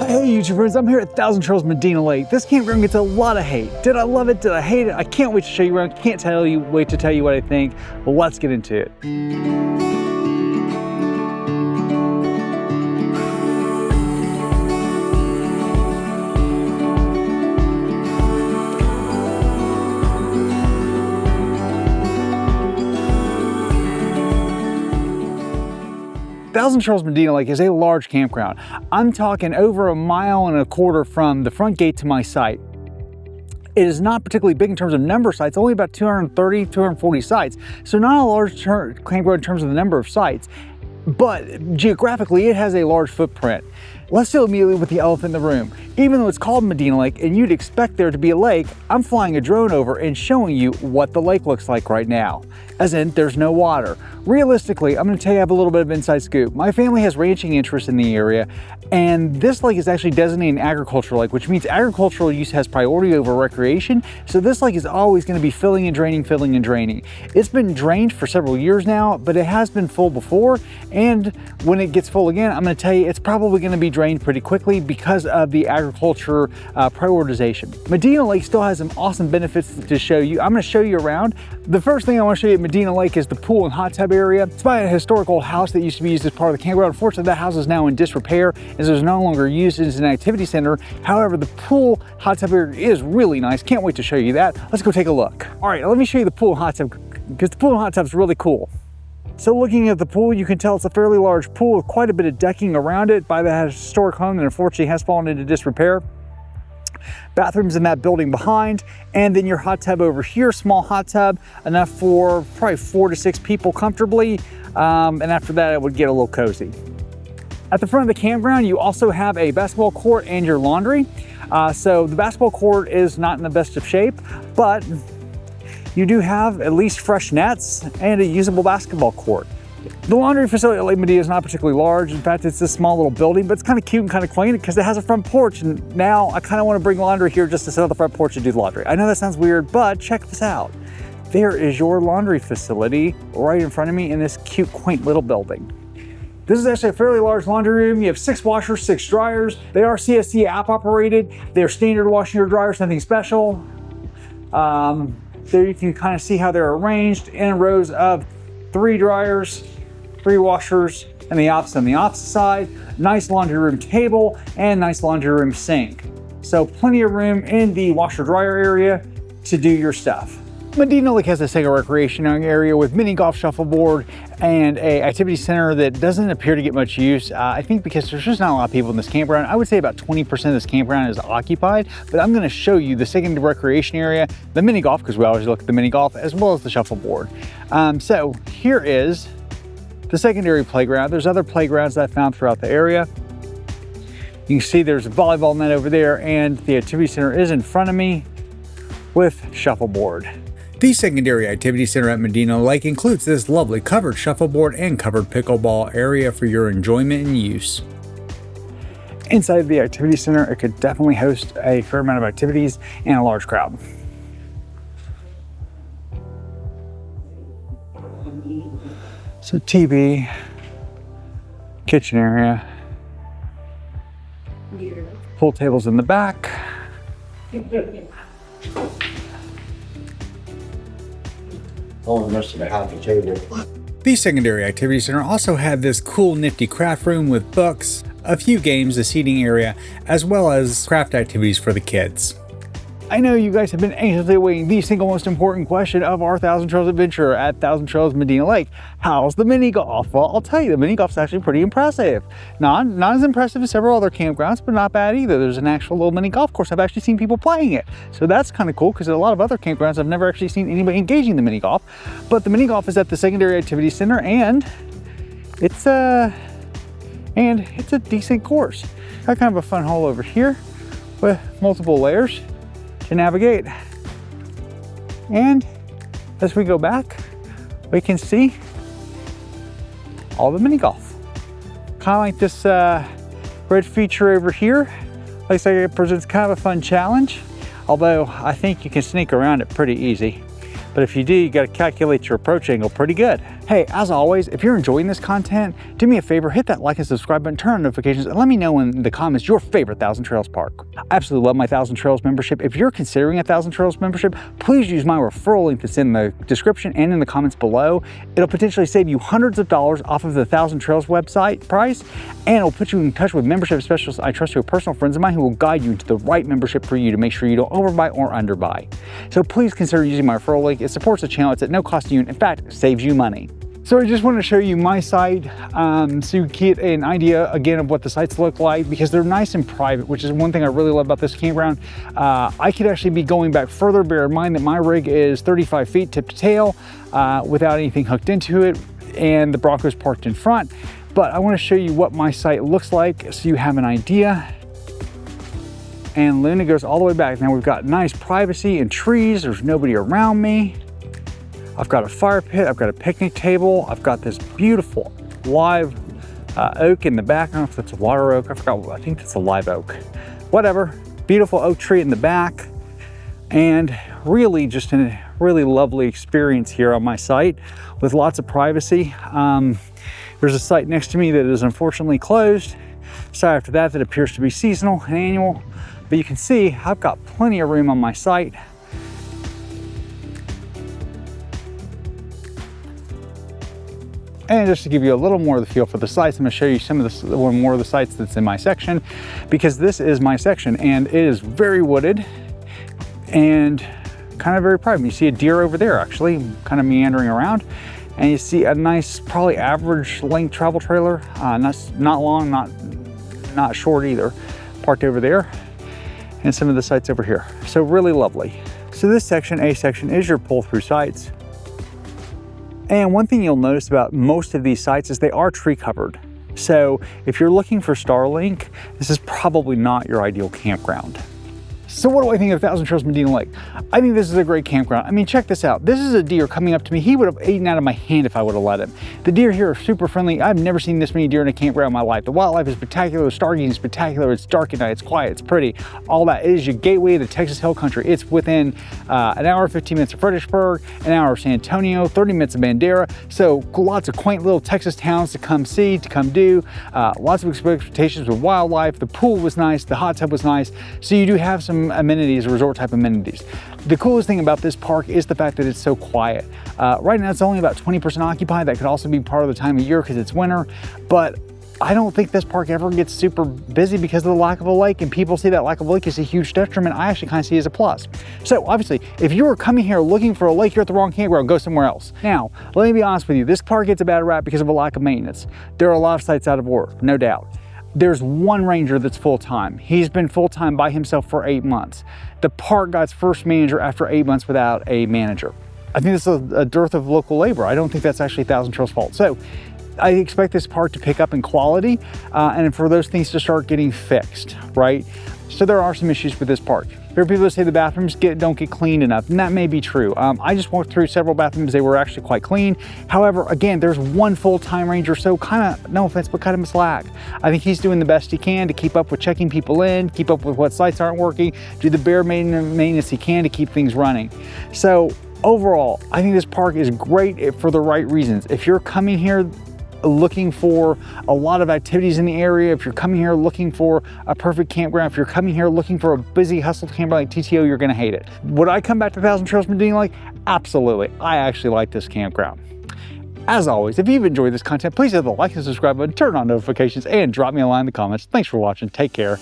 Hey YouTube friends, I'm here at Thousand Trails Medina Lake. This campground gets a lot of hate. Did I love it? Did I hate it? I can't wait to show you around. Can't wait to tell you what I think. Well, let's get into it. Thousand Trails Medina Lake is a large campground. I'm talking over 1.25 miles from the front gate to my site. It is not particularly big in terms of number of sites, only about 230, 240 sites. So not a large campground in terms of the number of sites, but geographically it has a large footprint. Let's deal immediately with the elephant in the room. Even though it's called Medina Lake and you'd expect there to be a lake, I'm flying a drone over and showing you what the lake looks like right now. As in, there's no water. Realistically, I'm gonna tell you I have a little bit of inside scoop. My family has ranching interests in the area, and this lake is actually designated an agricultural lake, which means agricultural use has priority over recreation. So this lake is always gonna be filling and draining, filling and draining. It's been drained for several years now, but it has been full before. And when it gets full again, I'm gonna tell you, it's probably gonna be drained pretty quickly because of the agriculture prioritization. Medina Lake still has some awesome benefits to show you. I'm gonna show you around. The first thing I wanna show you at Medina Lake is the pool and hot tub area. It's by a historic old house that used to be used as part of the campground. Unfortunately, that house is now in disrepair as it's no longer used as an activity center. However, the pool hot tub area is really nice. Can't wait to show you that. Let's go take a look. All right, let me show you the pool and hot tub because the pool and hot tub is really cool. So looking at the pool, you can tell it's a fairly large pool with quite a bit of decking around it by that historic home that unfortunately has fallen into disrepair. Bathrooms in that building behind, and then your hot tub over here, small hot tub, enough for probably 4 to 6 people comfortably. And after that, it would get a little cozy. At the front of the campground, you also have a basketball court and your laundry. So the basketball court is not in the best of shape, but you do have at least fresh nets and a usable basketball court. The laundry facility at Lake Medina is not particularly large. In fact, it's a small little building, but it's kind of cute and kind of quaint because it has a front porch. And now I kind of want to bring laundry here just to sit on the front porch and do the laundry. I know that sounds weird, but check this out. There is your laundry facility right in front of me in this cute, quaint little building. This is actually a fairly large laundry room. You have 6 washers, 6 dryers. They are CST app operated. They're standard washing your dryers, nothing special. There you can kind of see how they're arranged in rows of 3 dryers, 3 washers, and the opposite on the opposite side. Nice laundry room table and nice laundry room sink. So plenty of room in the washer dryer area to do your stuff. Medina Lake has a second recreation area with mini golf shuffleboard and a activity center that doesn't appear to get much use. I think because there's just not a lot of people in this campground. I would say about 20% of this campground is occupied, but I'm gonna show you the second recreation area, the mini golf, because we always look at the mini golf, as well as the shuffleboard. So here is the secondary playground. There's other playgrounds that I found throughout the area. You can see there's a volleyball net over there, and the activity center is in front of me with shuffleboard. The secondary activity center at Medina Lake includes this lovely covered shuffleboard and covered pickleball area for your enjoyment and use. Inside the activity center, it could definitely host a fair amount of activities and a large crowd. So TV, kitchen area, pool tables in the back. Almost a half a table. The secondary activity center also had this cool nifty craft room with books, a few games, a seating area, as well as craft activities for the kids. I know you guys have been anxiously awaiting the single most important question of our Thousand Trails adventure at Thousand Trails Medina Lake. How's the mini golf? Well, I'll tell you, the mini golf is actually pretty impressive. Not as impressive as several other campgrounds, but not bad either. There's an actual little mini golf course. I've actually seen people playing it. So that's kind of cool because at a lot of other campgrounds, I've never actually seen anybody engaging in the mini golf. But the mini golf is at the secondary activity center, and it's a decent course. Got kind of a fun hole over here with multiple layers to navigate. And as we go back, we can see all the mini golf. Kind of like this red feature over here. Looks like it presents kind of a fun challenge, although I think you can sneak around it pretty easy. But if you do, you got to calculate your approach angle pretty good. Hey, as always, if you're enjoying this content, do me a favor, hit that like and subscribe button, turn on notifications, and let me know in the comments your favorite Thousand Trails park. I absolutely love my Thousand Trails membership. If you're considering a Thousand Trails membership, please use my referral link that's in the description and in the comments below. It'll potentially save you hundreds of dollars off of the Thousand Trails website price, and it'll put you in touch with membership specialists I trust who are personal friends of mine who will guide you to the right membership for you to make sure you don't overbuy or underbuy. So please consider using my referral link. It supports the channel. It's at no cost to you, and in fact, saves you money. So I just want to show you my site so you get an idea again of what the sites look like, because they're nice and private, which is one thing I really love about this campground. I could actually be going back further. Bear in mind that my rig is 35 feet tip to tail without anything hooked into it, and the Bronco's parked in front. But I want to show you what my site looks like so you have an idea. And Luna goes all the way back. Now we've got nice privacy and trees. There's nobody around me. I've got a fire pit, I've got a picnic table, I've got this beautiful live oak in the back. I don't know if that's a water oak, I think that's a live oak. Whatever, beautiful oak tree in the back, and really just a really lovely experience here on my site with lots of privacy. There's a site next to me that is unfortunately closed. So after that appears to be seasonal and annual, but you can see I've got plenty of room on my site. And just to give you a little more of the feel for the sites, I'm going to show you some of the one more of the sites that's in my section, because this is my section and it is very wooded and kind of very private. You see a deer over there actually kind of meandering around, and you see a nice, probably average length travel trailer, not long, not short either, parked over there, and some of the sites over here. So really lovely. So this section, A section, is your pull through sites. And one thing you'll notice about most of these sites is they are tree covered. So if you're looking for Starlink, this is probably not your ideal campground. So what do I think of Thousand Trails Medina Lake? I think this is a great campground. I mean, check this out. This is a deer coming up to me. He would have eaten out of my hand if I would have let him. The deer here are super friendly. I've never seen this many deer in a campground in my life. The wildlife is spectacular. The stargazing is spectacular. It's dark at night. It's quiet. It's pretty. All that. It is your gateway to the Texas Hill Country. It's within an hour, 15 minutes of Fredericksburg, an hour of San Antonio, 30 minutes of Bandera. So lots of quaint little Texas towns to come see, to come do. Lots of expectations with wildlife. The pool was nice. The hot tub was nice. So you do have some amenities, resort type amenities. The coolest thing about this park is the fact that it's so quiet. Right now it's only about 20% occupied. That could also be part of the time of year because it's winter, but I don't think this park ever gets super busy because of the lack of a lake, and people see that lack of a lake as a huge detriment. I actually kind of see it as a plus. So obviously, if you are coming here looking for a lake, you're at the wrong campground, go somewhere else. Now, let me be honest with you, this park gets a bad rap because of a lack of maintenance. There are a lot of sites out of work, no doubt. There's one ranger that's full-time. He's been full-time by himself for 8 months. The park got its first manager after 8 months without a manager. I think it's a dearth of local labor. I don't think that's actually Thousand Trails' fault. So I expect this park to pick up in quality and for those things to start getting fixed, right? So there are some issues with this park. There are people that say the bathrooms don't get cleaned enough, and that may be true. I just walked through several bathrooms. They were actually quite clean. However, again, there's one full-time ranger, so kind of, no offense, but cut him a slack. I think he's doing the best he can to keep up with checking people in, keep up with what sites aren't working, do the bare maintenance he can to keep things running. So overall, I think this park is great for the right reasons. If you're coming here looking for a lot of activities in the area, if you're coming here looking for a perfect campground, if you're coming here looking for a busy hustle campground like TTO, you're going to hate it. Would I come back to Thousand Trails Medina Lake? Absolutely. I actually like this campground. As always, if you've enjoyed this content, please hit the like and subscribe button, turn on notifications, and drop me a line in the comments. Thanks for watching. Take care.